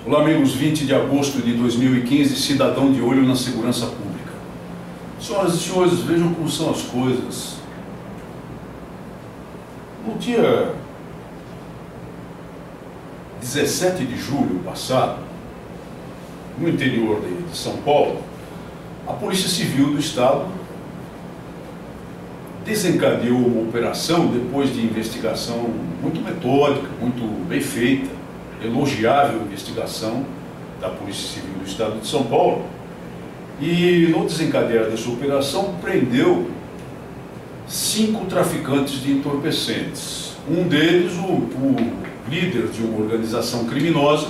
Olá, amigos. 20 de agosto de 2015, cidadão de olho na segurança pública. Senhoras e senhores, vejam como são as coisas. No dia 17 de julho passado, no interior de São Paulo, a Polícia Civil do Estado desencadeou uma operação depois de investigação muito metódica, muito bem feita, elogiável investigação da Polícia Civil do Estado de São Paulo. E no desencadear dessa operação prendeu 5 traficantes de entorpecentes. Um deles, o líder de uma organização criminosa,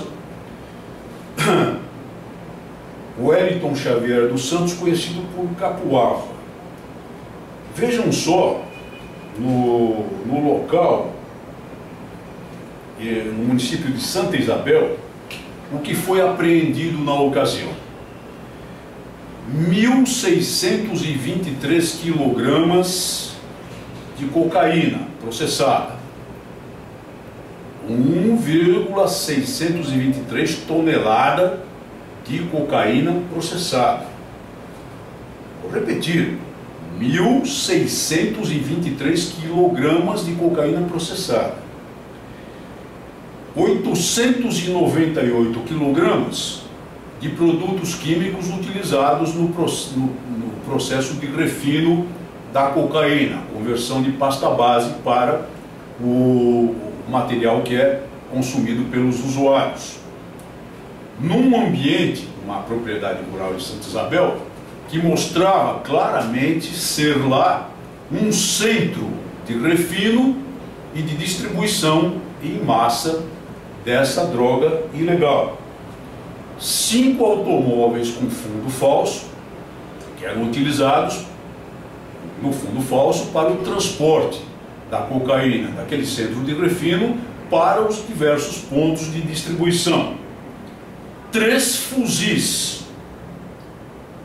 o Wellington Xavier dos Santos, conhecido por Capuava. Vejam só, no local, no município de Santa Isabel, o que foi apreendido na ocasião: 1.623 quilogramas de cocaína processada, 1,623 tonelada de cocaína processada. Vou repetir: 1.623 quilogramas de cocaína processada, 898 quilogramas de produtos químicos utilizados no processo de refino da cocaína, conversão de pasta base para o material que é consumido pelos usuários. Num ambiente, uma propriedade rural de Santa Isabel, que mostrava claramente ser lá um centro de refino e de distribuição em massa dessa droga ilegal. 5 automóveis com fundo falso, que eram utilizados no fundo falso para o transporte da cocaína daquele centro de refino para os diversos pontos de distribuição. 3 fuzis,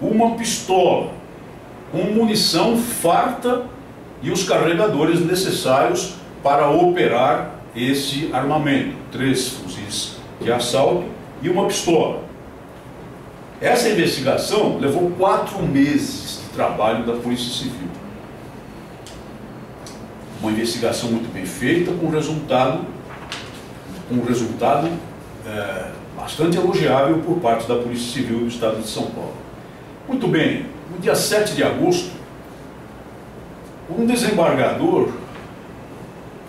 uma pistola, com munição farta e os carregadores necessários para operar esse armamento. 3 fuzis de assalto e uma pistola. Essa investigação levou 4 meses de trabalho da Polícia Civil. Uma investigação muito bem feita, com um resultado bastante elogiável por parte da Polícia Civil do Estado de São Paulo. Muito bem, no dia 7 de agosto, um desembargador,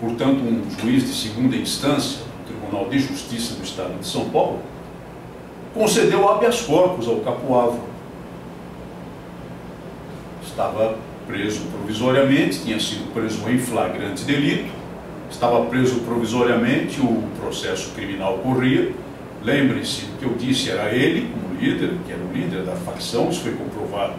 portanto um juiz de segunda instância do Tribunal de Justiça do Estado de São Paulo, concedeu habeas corpus ao Capuava. Estava preso provisoriamente, tinha sido preso em flagrante delito, estava preso provisoriamente, o processo criminal corria. Lembre-se do que eu disse, era ele como líder, que era o líder da facção, isso foi comprovado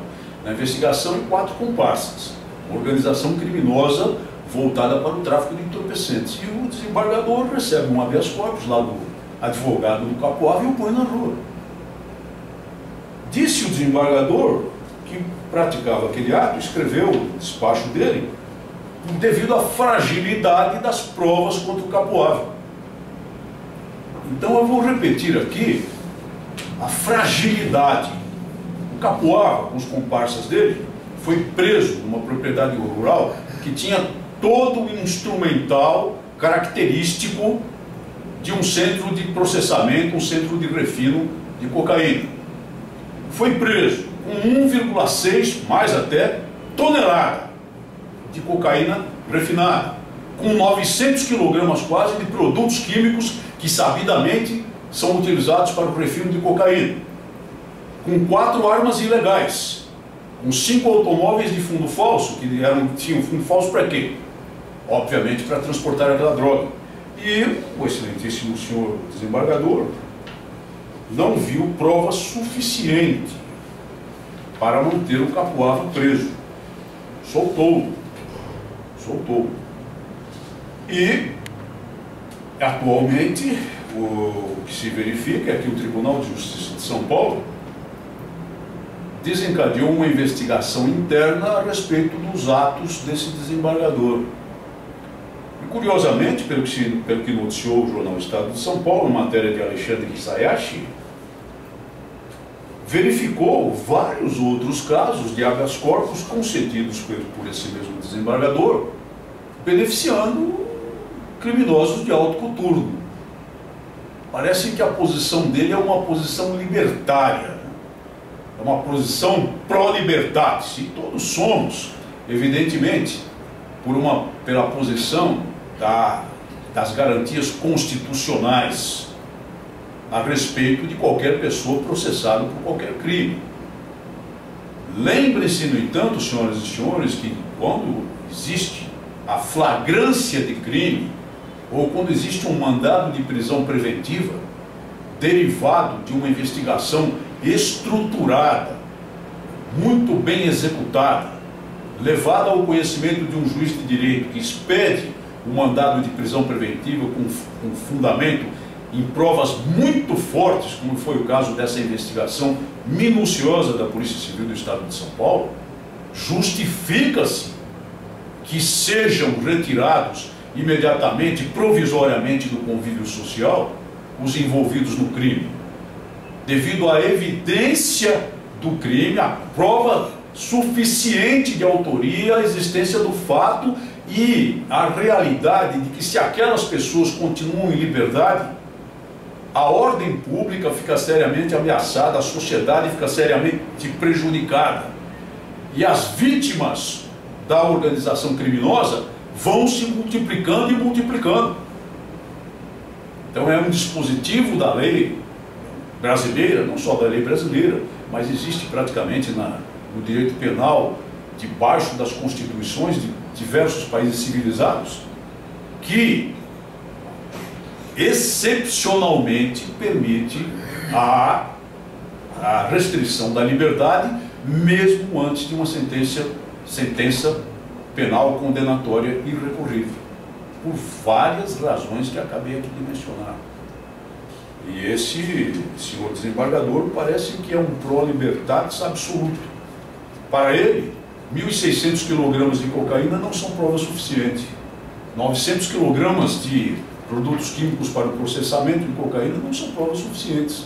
na investigação, e 4 comparsas, uma organização criminosa voltada para o tráfico de entorpecentes. E o desembargador recebe um habeas corpus lá do advogado do Capuava e o põe na rua. Disse o desembargador que praticava aquele ato, escreveu o despacho dele, devido à fragilidade das provas contra o Capuava. Então eu vou repetir aqui a fragilidade. O Capuava, com os comparsas dele, foi preso numa propriedade rural que tinha todo o instrumental característico de um centro de processamento, um centro de refino de cocaína. Foi preso com 1,6, mais até, tonelada de cocaína refinada, com 900 quilogramas quase de produtos químicos que sabidamente são utilizados para o refino de cocaína, com 4 armas ilegais, com 5 automóveis de fundo falso, que tinham fundo falso para quê? Obviamente para transportar aquela droga. E o excelentíssimo senhor desembargador não viu prova suficiente para manter o Capuava preso. Soltou. E atualmente o que se verifica é que o Tribunal de Justiça de São Paulo desencadeou uma investigação interna a respeito dos atos desse desembargador. E, curiosamente, pelo que noticiou o jornal Estado de São Paulo, matéria de Alexandre Hisayashi, verificou vários outros casos de habeas corpus concedidos por esse mesmo desembargador, beneficiando criminosos de alto coturno. Parece que a posição dele é uma posição libertária, é uma posição pró-libertatis, e todos somos, evidentemente, pela posição das garantias constitucionais a respeito de qualquer pessoa processada por qualquer crime. Lembre-se, no entanto, senhoras e senhores, que quando existe a flagrância de crime, ou quando existe um mandado de prisão preventiva, derivado de uma investigação estruturada, muito bem executada, levada ao conhecimento de um juiz de direito que expede o mandado de prisão preventiva com fundamento em provas muito fortes, como foi o caso dessa investigação minuciosa da Polícia Civil do Estado de São Paulo, justifica-se que sejam retirados imediatamente, provisoriamente do convívio social, os envolvidos no crime, devido à evidência do crime, a prova suficiente de autoria, a existência do fato e a realidade de que, se aquelas pessoas continuam em liberdade, a ordem pública fica seriamente ameaçada, a sociedade fica seriamente prejudicada, e as vítimas da organização criminosa vão se multiplicando e multiplicando. Então é um dispositivo da lei brasileira, não só da lei brasileira, mas existe praticamente no direito penal, debaixo das constituições de diversos países civilizados, que excepcionalmente permite a restrição da liberdade, mesmo antes de uma sentença penal condenatória irrecorrível, por várias razões que acabei aqui de mencionar. E esse senhor desembargador parece que é um pró-libertatis absoluto. Para ele, 1.600 kg de cocaína não são prova suficiente. 900 kg de produtos químicos para o processamento de cocaína não são provas suficientes.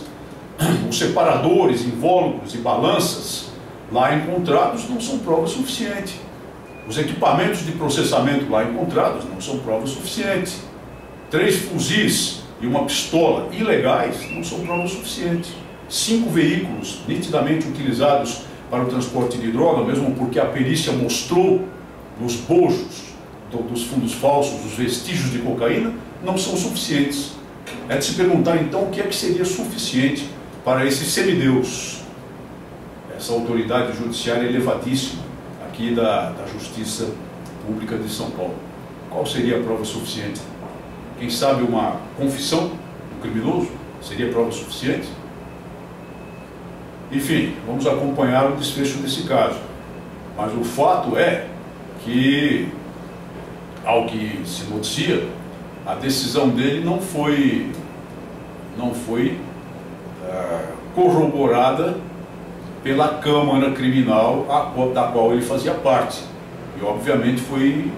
Os separadores, invólucros e balanças lá encontrados não são provas suficientes. Os equipamentos de processamento lá encontrados não são provas suficientes. 3 fuzis e uma pistola ilegais não são provas suficientes. 5 veículos nitidamente utilizados para o transporte de droga, mesmo porque a perícia mostrou nos bojos dos fundos falsos os vestígios de cocaína, não são suficientes. É de se perguntar então o que é que seria suficiente para esse semideus, essa autoridade judiciária elevadíssima aqui da Justiça Pública de São Paulo. Qual seria a prova suficiente? Quem sabe uma confissão do criminoso seria prova suficiente? Enfim, vamos acompanhar o desfecho desse caso. Mas o fato é que, ao que se noticia, a decisão dele não foi corroborada pela Câmara Criminal da qual ele fazia parte. E, obviamente, foi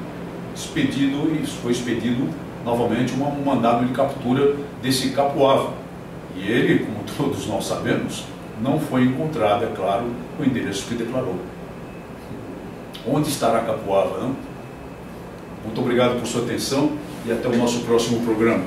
expedido novamente um mandado de captura desse Capuava. E ele, como todos nós sabemos, não foi encontrado, é claro, o endereço que declarou. Onde estará Capuava, não? Muito obrigado por sua atenção e até o nosso próximo programa.